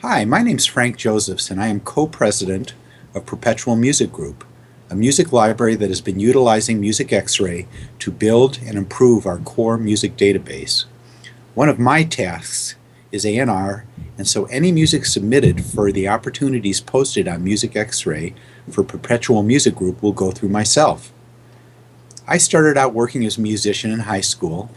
Hi, my name's Frank Josephs, and I am co-president of Perpetual Music Group, a music library that has been utilizing Music Xray to build and improve our core music database. One of my tasks is A&R, and so any music submitted for the opportunities posted on Music Xray for Perpetual Music Group will go through myself. I started out working as a musician in high school.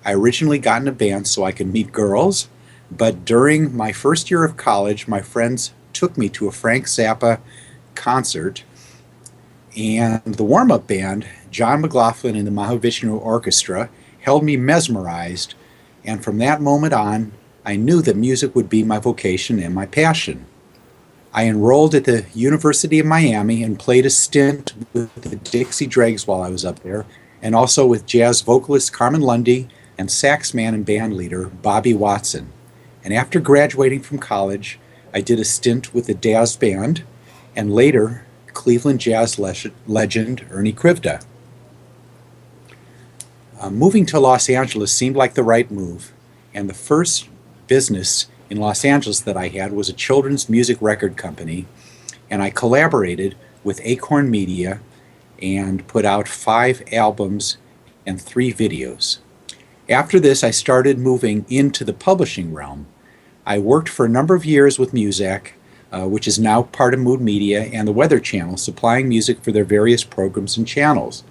I originally got in a band so I could meet girls, but during my first year of college, my friends took me to a Frank Zappa concert, and the warm-up band, John McLaughlin and the Mahavishnu Orchestra, held me mesmerized, and from that moment on, I knew that music would be my vocation and my passion. I enrolled at the University of Miami and played a stint with the Dixie Dregs while I was up there, and also with jazz vocalist Carmen Lundy and sax man and band leader Bobby Watson. And after graduating from college, I did a stint with the Dazz Band and later Cleveland jazz legend Ernie Krivda. Moving to Los Angeles seemed like the right move, and the first business in Los Angeles that I had was a children's music record company, and I collaborated with Acorn Media and put out 5 albums and 3 videos. After this, I started moving into the publishing realm. I worked for a number of years with Muzak, which is now part of Mood Media, and the Weather Channel, supplying music for their various programs and channels.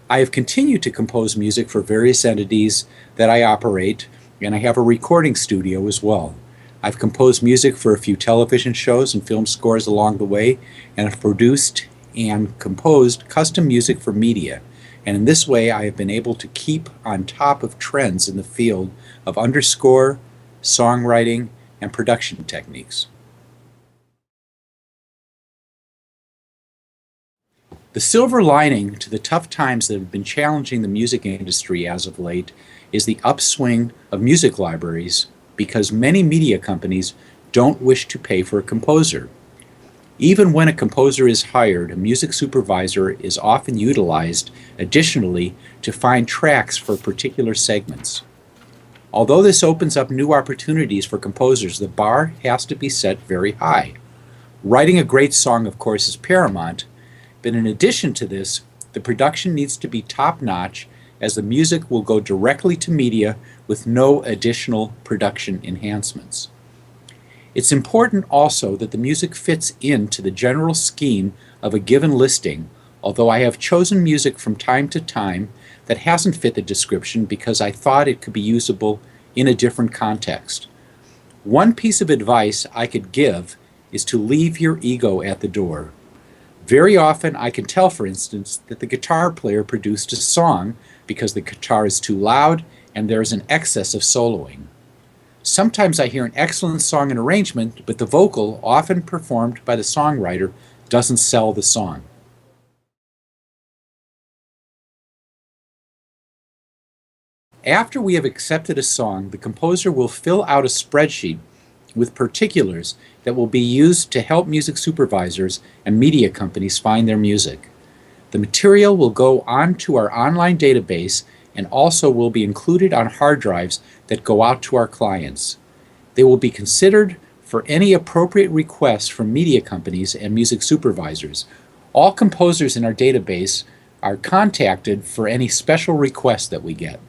I have continued to compose music for various entities that I operate, and I have a recording studio as well. I've composed music for a few television shows and film scores along the way, and have produced and composed custom music for media. And in this way, I have been able to keep on top of trends in the field of underscore, songwriting, and production techniques. The silver lining to the tough times that have been challenging the music industry as of late is the upswing of music libraries, because many media companies don't wish to pay for a composer. Even when a composer is hired, a music supervisor is often utilized additionally to find tracks for particular segments. Although this opens up new opportunities for composers, the bar has to be set very high. Writing a great song, of course, is paramount, but in addition to this, the production needs to be top-notch, as the music will go directly to media with no additional production enhancements. It's important also that the music fits into the general scheme of a given listing, although I have chosen music from time to time that hasn't fit the description because I thought it could be usable in a different context. One piece of advice I could give is to leave your ego at the door. Very often I can tell, for instance, that the guitar player produced a song because the guitar is too loud and there is an excess of soloing. Sometimes I hear an excellent song and arrangement, but the vocal, often performed by the songwriter, doesn't sell the song. After we have accepted a song, the composer will fill out a spreadsheet with particulars that will be used to help music supervisors and media companies find their music. The material will go onto our online database and also will be included on hard drives that go out to our clients. They will be considered for any appropriate requests from media companies and music supervisors. All composers in our database are contacted for any special requests that we get.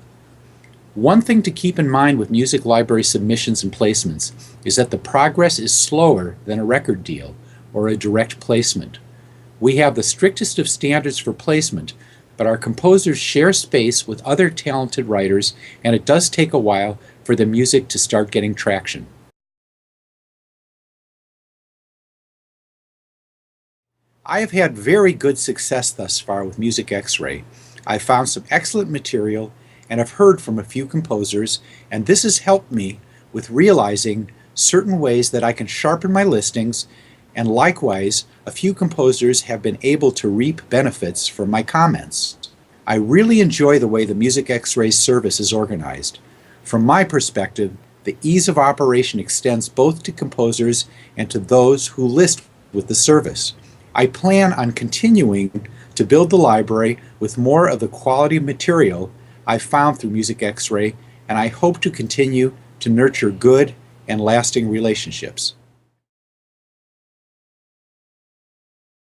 One thing to keep in mind with music library submissions and placements is that the progress is slower than a record deal or a direct placement. We have the strictest of standards for placement, but our composers share space with other talented writers, and it does take a while for the music to start getting traction. I have had very good success thus far with Music Xray. I've found some excellent material and have heard from a few composers, and this has helped me with realizing certain ways that I can sharpen my listings, and likewise, a few composers have been able to reap benefits from my comments. I really enjoy the way the Music Xray service is organized. From my perspective, the ease of operation extends both to composers and to those who list with the service. I plan on continuing to build the library with more of the quality material I've found through Music Xray, and I hope to continue to nurture good and lasting relationships.